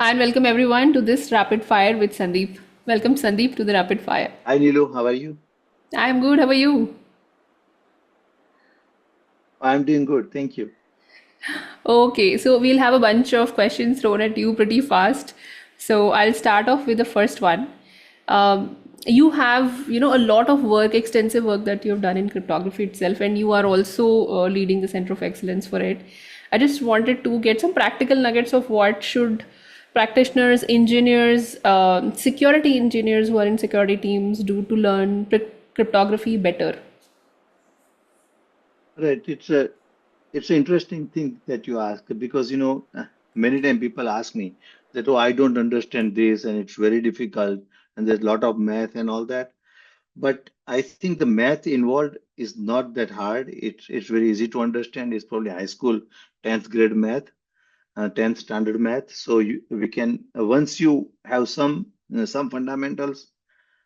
and welcome everyone to this Rapid Fire with Sandeep. Welcome Sandeep to the Rapid Fire. Hi Nilu, how are you? I'm good, how are you? I'm doing good, thank you. Okay, so we'll have a bunch of questions thrown at you pretty fast. So I'll start off with the first one. You have, a lot of work, extensive work that you've done in cryptography itself, and you are also leading the Center of Excellence for it. I just wanted to get some practical nuggets of what should practitioners, engineers, security engineers who are in security teams do to learn cryptography better. Right, it's an interesting thing that you ask because many times people ask me that, oh, I don't understand this and it's very difficult and there's a lot of math and all that. But I think the math involved is not that hard. It's very easy to understand. It's probably high school 10th grade math, 10th standard math. So we can once you have some fundamentals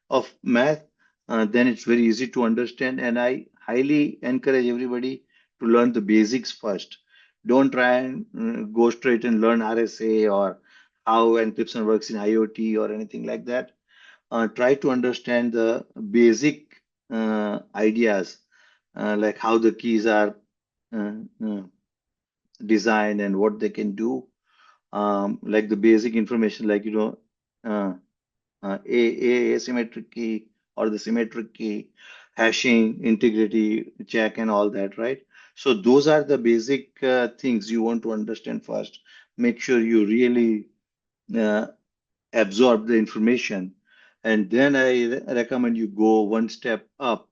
of math, then it's very easy to understand. And I highly encourage everybody to learn the basics first. Don't try and go straight and learn RSA or how encryption works in IoT or anything like that. Try to understand the basic ideas, like how the keys are uh, uh, designed and what they can do. Like the basic information, like uh, asymmetric key or the symmetric key, hashing, integrity check, and all that, right? So those are the basic things you want to understand first. Make sure you really uh, absorb the information, and then I recommend you go one step up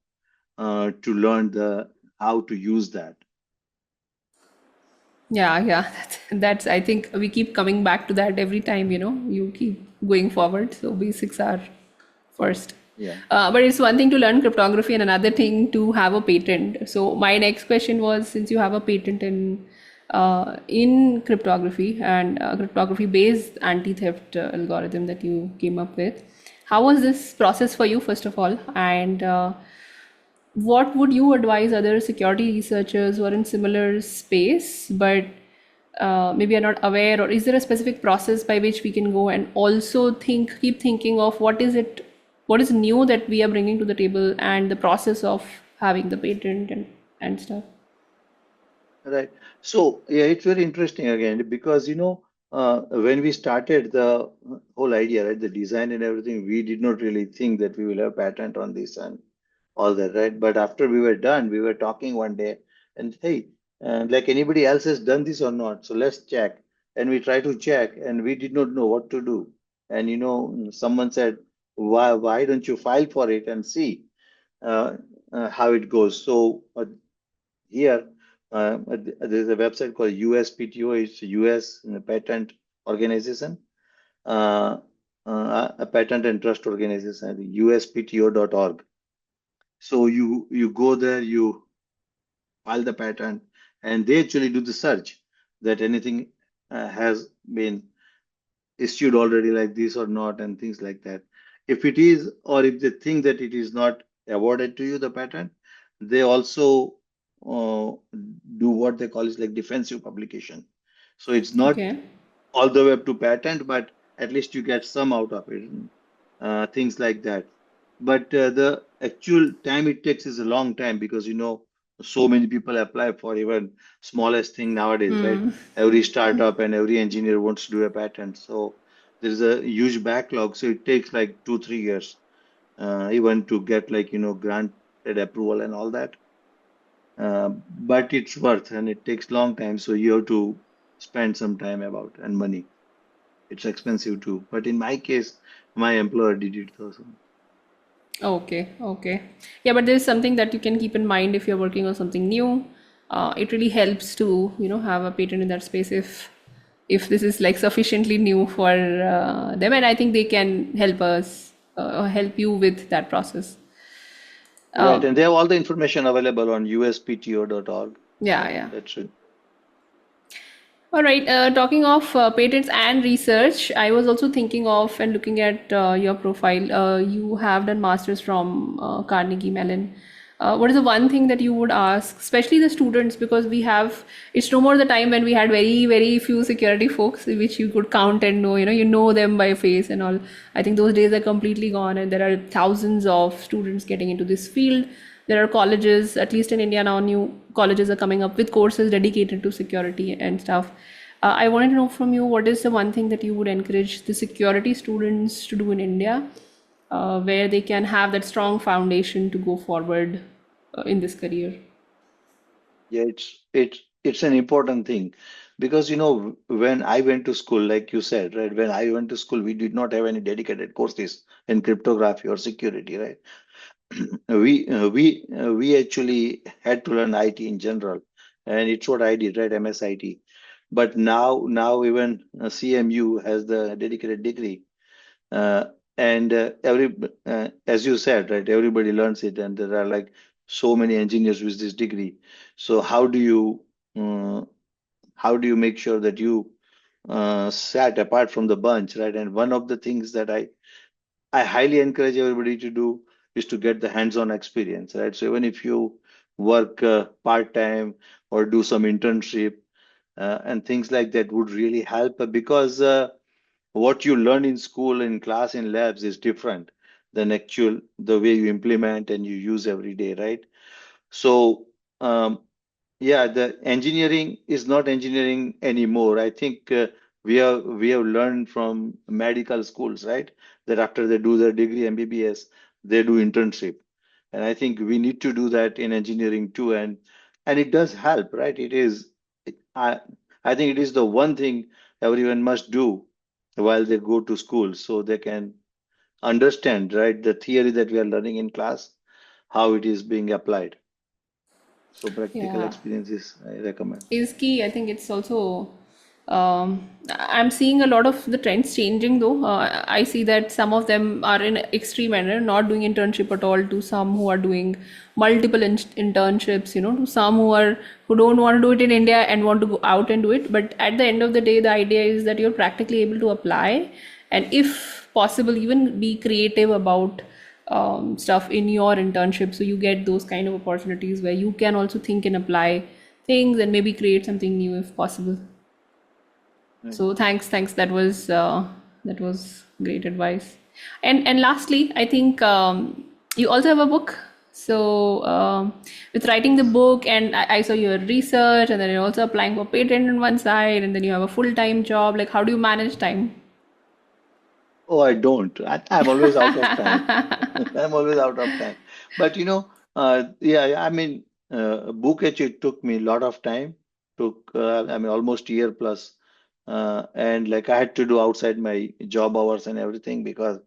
to learn the how to use that. Yeah, that's I think we keep coming back to that every time, you keep going forward. So basics are first. Yeah. But it's one thing to learn cryptography and another thing to have a patent. So my next question was, since you have a patent in cryptography and cryptography based anti-theft algorithm that you came up with, how was this process for you, first of all? And what would you advise other security researchers who are in similar space but maybe are not aware, or is there a specific process by which we can go and also keep thinking of what is new that we are bringing to the table and the process of having the patent and stuff? Right. So, yeah, it's very interesting again because, when we started the whole idea, right, the design and everything, we did not really think that we will have patent on this and all that, right? But after we were done, we were talking one day and, hey, like anybody else has done this or not, so let's check. And we try to check, and we did not know what to do. And, someone said, why don't you file for it and see uh, how it goes? So, here, there's a website called USPTO. It's US patent organization, uh, a patent and trust organization, uspto.org. So you go there, you file the patent, and they actually do the search that anything has been issued already like this or not, and things like that. If it is, or if they think that it is not awarded to you, the patent, they also uh, do what they call is like defensive publication. So it's not Okay. all the way up to patent, but at least you get some out of it, things like that. But the actual time it takes is a long time because so many people apply for even smallest thing nowadays, right? Hmm. Every startup and every engineer wants to do a patent, so there's a huge backlog. So it takes like 2 3 years, even to get like granted approval and all that. But it's worth, and it takes long time, so you have to spend some time about and money. It's expensive too, but in my case, my employer did it. So Okay. Yeah, but there's something that you can keep in mind if you're working on something new. It really helps to, have a patent in that space if this is like sufficiently new for them, and I think they can help us help you with that process. right, Um, and they have all the information available on uspto.org. yeah. That's it. All right. Talking of patents and research, I was also thinking of and looking at your profile. You have done masters from Carnegie Mellon. what is the one thing that you would ask, especially the students, because it's no more the time when we had very, very few security folks, which you could count and know, you know them by face and all. I think those days are completely gone, and there are thousands of students getting into this field. There are colleges, at least in India now, new colleges are coming up with courses dedicated to security and stuff. I wanted to know from you, what is the one thing that you would encourage the security students to do in India, where they can have that strong foundation to go forward in this career? Yeah, it's an important thing because when I went to school, like you said, right? When I went to school, we did not have any dedicated courses in cryptography or security, right? We actually had to learn IT in general, and it's what I did, right? MSIT. But now even CMU has the dedicated degree, uh, and as you said, right? Everybody learns it, and there are like so many engineers with this degree. So uh, how do you make sure that you sat apart from the bunch, right? And one of the things that I highly encourage everybody to do is to get the hands-on experience, right? So even if you work part-time or do some internship and things like that would really help because what you learn in school, in class, in labs is different than actual the way you implement and you use every day, right? So um, yeah, the engineering is not engineering anymore. I think we have learned from medical schools, right? That after they do their degree MBBS, they do internship, and I think we need to do that in engineering too. And it does help, right? I I think it is the one thing everyone must do while they go to school, so they can understand, right, the theory that we are learning in class, how it is being applied. So practical Yeah, experiences I recommend. is key. I think it's also, I'm seeing a lot of the trends changing though. I see that some of them are in extreme manner, not doing internship at all, to some who are doing multiple internships, to some who don't want to do it in India and want to go out and do it. But at the end of the day, the idea is that you're practically able to apply, and if possible, even be creative about stuff in your internship, so you get those kind of opportunities where you can also think and apply things and maybe create something new if possible. Right. So thanks, that was great advice. And lastly, I think you also have a book. So with writing the book, and I saw your research, and then you're also applying for patent on one side, and then you have a full-time job. Like, how do you manage time? Oh, I don't. I'm always out of time. I'm always out of time. But yeah, I mean, a book actually took me a lot of time. Took, I mean, almost a year plus. And like I had to do outside my job hours and everything because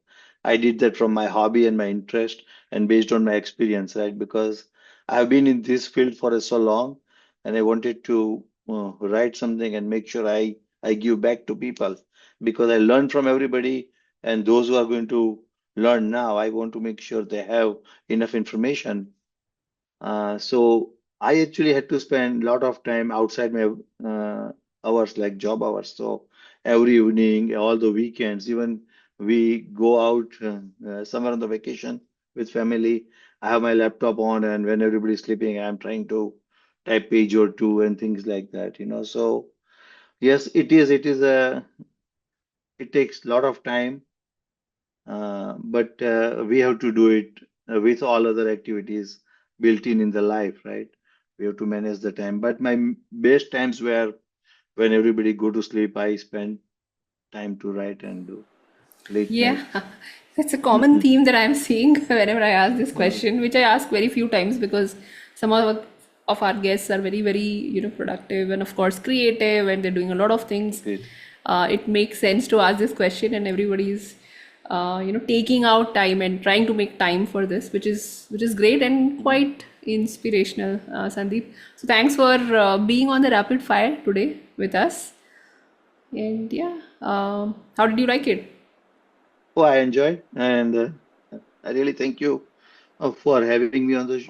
I did that from my hobby and my interest and based on my experience, right? Because I've been in this field for so long, and I wanted to write something and make sure I give back to people because I learned from everybody, and those who are going to learn now, I want to make sure they have enough information. So I actually had to spend a lot of time outside my hours, like job hours. So every evening, all the weekends, even we go out somewhere on the vacation with family. I have my laptop on, and when everybody's sleeping, I'm trying to type page or two and things like that. So yes, it takes a lot of time, but we have to do it with all other activities built in the life, right? We have to manage the time. But my best times were when everybody go to sleep. I spend time to write and do late Yeah, night. that's a common theme that I'm seeing whenever I ask this Yeah, question, which I ask very few times because some of our guests are very, very, productive and of course creative, and they're doing a lot of things. great. It makes sense to ask this question, and everybody's, taking out time and trying to make time for this, which is great and Mhm. quite inspirational, Sandeep. So thanks for being on the rapid fire today with us. And yeah, how did you like it? Oh, I enjoyed, and I really thank you for having me on the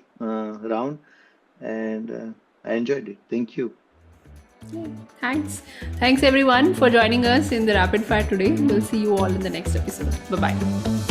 round, and I enjoyed it. Thank you. Yeah, thanks. Thanks everyone for joining us in the rapid fire today. We'll see you all in the next episode. Bye bye.